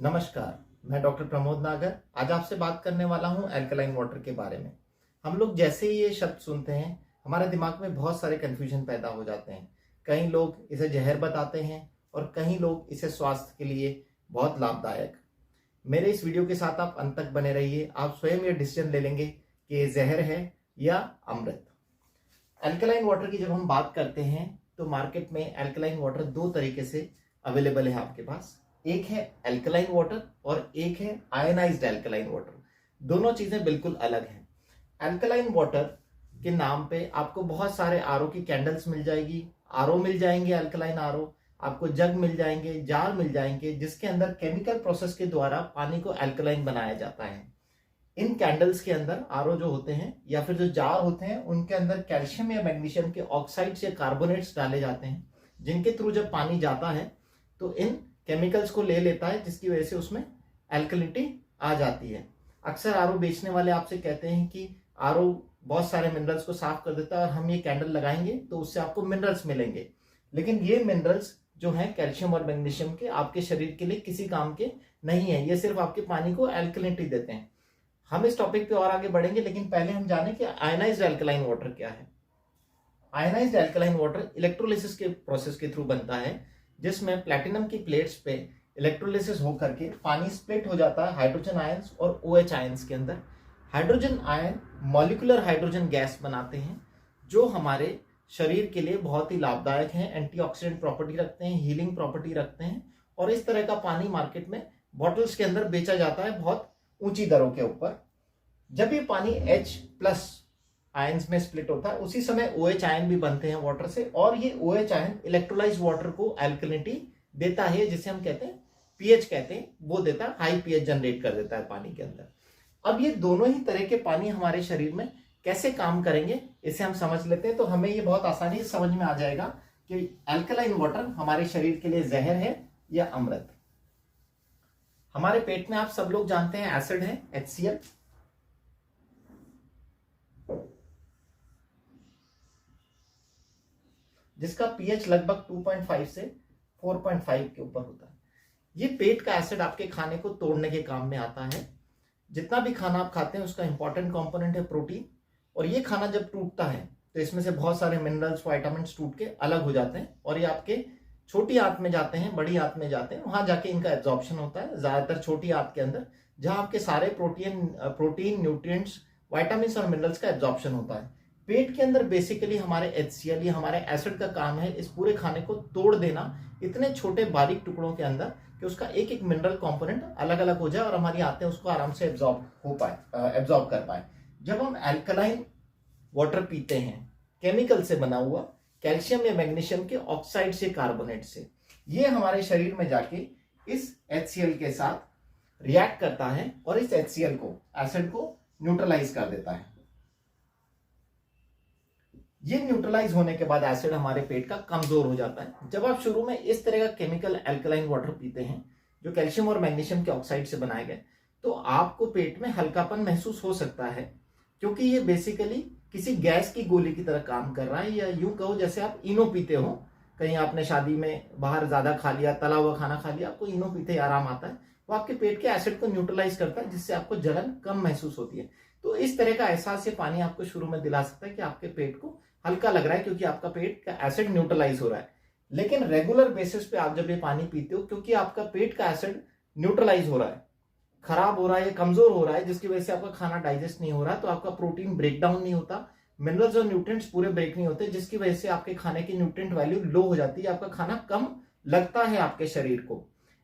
नमस्कार, मैं डॉक्टर प्रमोद नागर आज आपसे बात करने वाला हूं अल्कलाइन वाटर के बारे में। हम लोग जैसे ही ये शब्द सुनते हैं हमारे दिमाग में बहुत सारे कन्फ्यूजन पैदा हो जाते हैं। कई लोग इसे जहर बताते हैं और कई लोग इसे स्वास्थ्य के लिए बहुत लाभदायक। मेरे इस वीडियो के साथ आप अंत तक बने रहिए, आप स्वयं ये डिसीजन ले लेंगे कि ये जहर है या अमृत। अल्कलाइन वाटर की जब हम बात करते हैं तो मार्केट में अल्कलाइन वाटर दो तरीके से अवेलेबल है आपके पास। एक है अल्कलाइन वाटर और एक है आयनाइज्ड अल्कलाइन वाटर। दोनों चीजें बिल्कुल अलग हैं। अल्कलाइन वाटर के नाम पे आपको बहुत सारे आरओ की कैंडल्स मिल जाएगी, आरओ मिल जाएंगे, अल्कलाइन आरओ आपको जग मिल जाएंगे, जार मिल जाएंगे, जिसके अंदर केमिकल प्रोसेस के द्वारा पानी को अल्कलाइन बनाया जाता है। इन कैंडल्स के अंदर आरओ जो होते हैं या फिर जो जार होते हैं उनके अंदर कैल्शियम या मैग्नीशियम के ऑक्साइड्स या कार्बोनेट्स डाले जाते हैं, जिनके थ्रू जब पानी जाता है तो इन केमिकल्स को ले लेता है, जिसकी वजह से उसमें अल्कलिनिटी आ जाती है। अक्सर आरओ बेचने वाले आपसे कहते हैं कि आरओ बहुत सारे मिनरल्स को साफ कर देता है और हम ये कैंडल लगाएंगे तो उससे आपको मिनरल्स मिलेंगे, लेकिन ये मिनरल्स जो हैं कैल्शियम और मैग्नीशियम के आपके शरीर के लिए किसी काम के नहीं है। ये सिर्फ आपके पानी को अल्कलिनिटी देते हैं। हम इस टॉपिक पे और आगे बढ़ेंगे, लेकिन पहले हम जाने कि आयनाइज्ड अल्कलाइन वाटर क्या है। आयनाइज्ड अल्कलाइन वाटर इलेक्ट्रोलिसिस के प्रोसेस के थ्रू बनता है, जिसमें प्लैटिनम की प्लेट्स पे इलेक्ट्रोलिसिस होकर के पानी स्प्लिट हो जाता है हाइड्रोजन आयंस और OH आयंस के अंदर। Hydrogen ion molecular hydrogen gas बनाते हैं जो हमारे शरीर के लिए बहुत ही लाभदायक हैं, एंटीऑक्सीडेंट प्रॉपर्टी रखते हैं, हीलिंग प्रॉपर्टी रखते हैं। और इस तरह का पानी मार्केट में बॉटल्स के अंदर बेचा जाता है बहुत ऊंची दरों के ऊपर। जब ये पानी H+ आयंस में स्प्लिट होता है उसी समय OH आयन भी बनते हैं वाटर से, और ये OH आयन इलेक्ट्रोलाइज्ड वाटर को अल्कलिनिटी देता है, जिसे हम कहते हैं pH कहते हैं, वो देता है, हाई pH जनरेट कर देता है पानी के अंदर। अब ये दोनों ही तरह के पानी हमारे शरीर में कैसे काम करेंगे इसे हम समझ लेते हैं, तो हमें ये बहुत आसानी से समझ में आ जाएगा कि अल्कलाइन वाटर हमारे शरीर के लिए जहर है या अमृत। हमारे पेट में आप सब लोग जानते हैं एसिड है HCl, जिसका pH लगभग 2.5 से 4.5 के ऊपर होता है। ये पेट का एसिड आपके खाने को तोड़ने के काम में आता है। जितना भी खाना आप खाते हैं उसका इंपॉर्टेंट कंपोनेंट है प्रोटीन, और ये खाना जब टूटता है तो इसमें से बहुत सारे मिनरल्स, विटामिन्स टूट के अलग हो जाते हैं और ये आपके छोटी आंत में जाते हैं, बड़ी आंत में जाते हैं, वहां जाके इनका एब्जॉर्प्शन होता है। ज्यादातर छोटी आंत के अंदर जहां आपके सारे प्रोटीन, न्यूट्रिएंट्स, विटामिन्स और मिनरल्स का एब्जॉर्प्शन होता है। पेट के अंदर बेसिकली हमारे HCl या हमारे एसिड का काम है इस पूरे खाने को तोड़ देना इतने छोटे बारीक टुकड़ों के अंदर कि उसका एक एक मिनरल कंपोनेंट अलग अलग हो जाए और हमारी आंतें उसको आराम से एब्जॉर्ब कर पाए। जब हम अल्कलाइन वाटर पीते हैं केमिकल से बना हुआ, कैल्शियम या मैग्नीशियम के ऑक्साइड से, कार्बोनेट से, ये हमारे शरीर में जाके इस HCl के साथ रिएक्ट करता है और इस HCl को, एसिड को न्यूट्रलाइज कर देता है। ये न्यूट्रलाइज होने के बाद एसिड हमारे पेट का कमजोर हो जाता है। जब आप शुरू में इस तरह का केमिकल अल्कलाइन वाटर पीते हैं जो कैल्शियम और मैग्नीशियम के ऑक्साइड से बनाए गए, तो आपको पेट में हल्कापन महसूस हो सकता है, क्योंकि ये बेसिकली किसी गैस की गोली की तरह काम कर रहा है। या यूं कहो जैसे आप इनो पीते हो, कहीं आपने शादी में बाहर ज्यादा खा लिया, तला हुआ खाना खा लिया, आपको इनो पीते आराम आता है, वो आपके पेट के एसिड को न्यूट्रलाइज करता है, जिससे आपको जलन कम महसूस होती है। तो इस तरह का एहसास ये पानी आपको शुरू में दिला सकता है कि आपके पेट को हल्का लग रहा है, क्योंकि आपका पेट का एसिड न्यूट्रलाइज हो रहा है। लेकिन रेगुलर बेसिस पे आप जब ये पानी पीते हो, क्योंकि आपका पेट का एसिड न्यूट्रलाइज हो रहा है, खराब हो रहा है या कमजोर हो रहा है, जिसकी वजह से आपका खाना डाइजेस्ट नहीं हो रहा, तो आपका प्रोटीन ब्रेक डाउन नहीं होता, मिनरल्स और न्यूट्रिएंट्स पूरे ब्रेक नहीं होते, जिसकी वजह से आपके खाने की न्यूट्रिएंट वैल्यू लो हो जाती है, आपका खाना कम लगता है आपके शरीर को।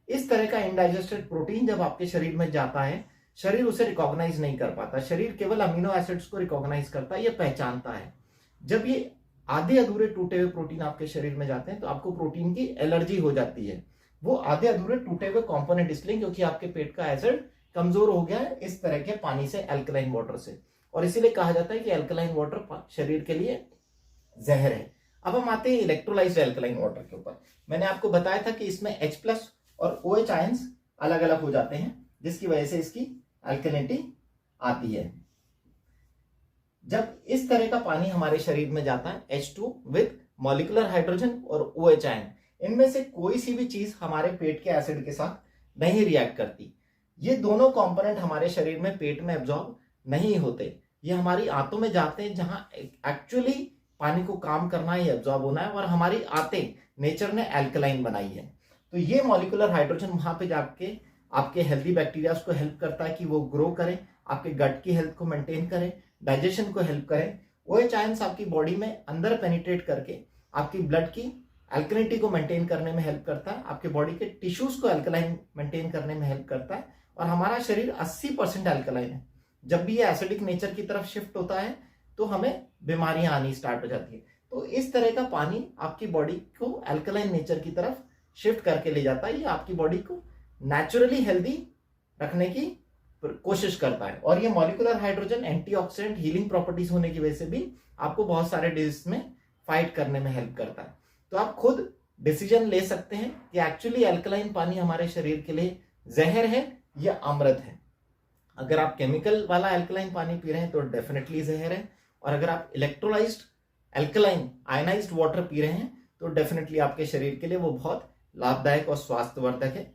इस तरह का इनडाइजेस्टेड प्रोटीन जब आपके शरीर में जाता है, शरीर उसे रिकॉग्नाइज नहीं कर पाता। शरीर केवल अमीनो एसिड्स को रिकॉग्नाइज करता है, ये पहचानता है। जब ये आधे अधूरे टूटे हुए प्रोटीन आपके शरीर में जाते हैं तो आपको प्रोटीन की एलर्जी हो जाती है। वो आधे अधूरे टूटे हुए कंपोनेंट इसलिए क्योंकि आपके पेट का एसिड कमजोर हो गया है इस तरह के पानी से, अल्कलाइन वाटर से, और इसीलिए कहा जाता है कि अल्कलाइन वाटर शरीर के लिए जहर है। अब हम आते हैं इलेक्ट्रोलाइज्ड अल्कलाइन वाटर के ऊपर। मैंने आपको बताया था कि इसमें H+ और OH आयंस अलग अलग हो जाते हैं, जिसकी वजह से इसकी अल्कलिनिटी आती है। जब इस तरह का पानी हमारे शरीर में जाता है H2 विद मॉलिक्यूलर हाइड्रोजन और OH आयन, इनमें से कोई सी भी चीज हमारे पेट के एसिड के साथ नहीं रिएक्ट करती। ये दोनों कंपोनेंट हमारे शरीर में पेट में एब्जॉर्ब नहीं होते, ये हमारी आंतों में जाते हैं जहां एक्चुअली पानी को काम करना है, एब्जॉर्ब होना है, और हमारी आंतें नेचर ने एल्कलाइन बनाई है। तो ये मॉलिक्यूलर हाइड्रोजन वहां पे जाके आपके हेल्दी बैक्टीरिया को हेल्प करता है कि वो ग्रो करें, आपके गट की हेल्थ को मेंटेन करें, डाइजेशन को हेल्प करें। OH आयंस आपकी बॉडी में अंदर पेनिट्रेट करके आपकी ब्लड की एल्कलिनिटी को मेंटेन करने में हेल्प करता है, आपके बॉडी के टिश्यूज को एल्कलाइन मेंटेन करने में हेल्प करता है। और हमारा शरीर 80% एल्कलाइन है। जब भी ये एसिडिक नेचर की तरफ शिफ्ट होता है तो हमें बीमारियां आनी स्टार्ट हो जाती है। तो इस तरह का पानी आपकी बॉडी को एल्कलाइन नेचर की तरफ शिफ्ट करके ले जाता है। ये आपकी बॉडी को नेचुरली हेल्दी रखने की कोशिश करता है। और ये molecular hydrogen antioxidant healing properties होने की वजह से भी आपको बहुत सारे डिजीज में फाइट करने में हेल्प करता है। तो आप खुद डिसीजन ले सकते हैं कि एक्चुअली एल्कलाइन पानी हमारे शरीर के लिए जहर है या अमृत है। अगर आप केमिकल वाला एल्कलाइन पानी पी रहे हैं तो डेफिनेटली जहर है, और अगर आप electrolysed alkaline ionised water P रहे हैं तो डेफिनेटली आपके शरीर के लिए वो बहुत लाभदायक और स्वास्थ्यवर्धक है।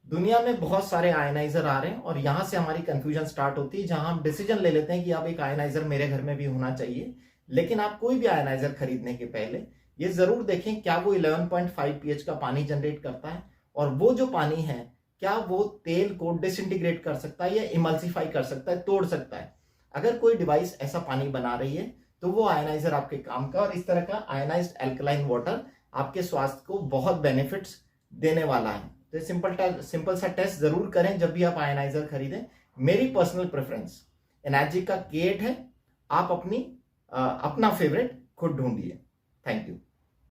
दुनिया में बहुत सारे आयनाइजर आ रहे हैं और यहां से हमारी कंफ्यूजन स्टार्ट होती है, जहां हम डिसीजन ले लेते हैं कि अब एक आयनाइजर मेरे घर में भी होना चाहिए। लेकिन आप कोई भी आयनाइजर खरीदने के पहले ये जरूर देखें क्या वो 11.5 pH का पानी जनरेट करता है, और वो जो पानी है क्या वो तेल को डिसइंटीग्रेट कर सकता है या इमल्सिफाई कर सकता है, तोड़ सकता है। अगर कोई डिवाइस ऐसा पानी बना रही है तो वो आयनाइजर आपके काम का, और इस तरह का आयनाइज्ड एल्कलाइन वाटर आपके स्वास्थ्य को बहुत बेनिफिट्स देने वाला है। तो सिंपल सा टेस्ट जरूर करें जब भी आप आयनाइजर खरीदें। मेरी पर्सनल प्रेफरेंस एनर्जी का K8 है। आप अपना फेवरेट खुद ढूंढिए। Thank you.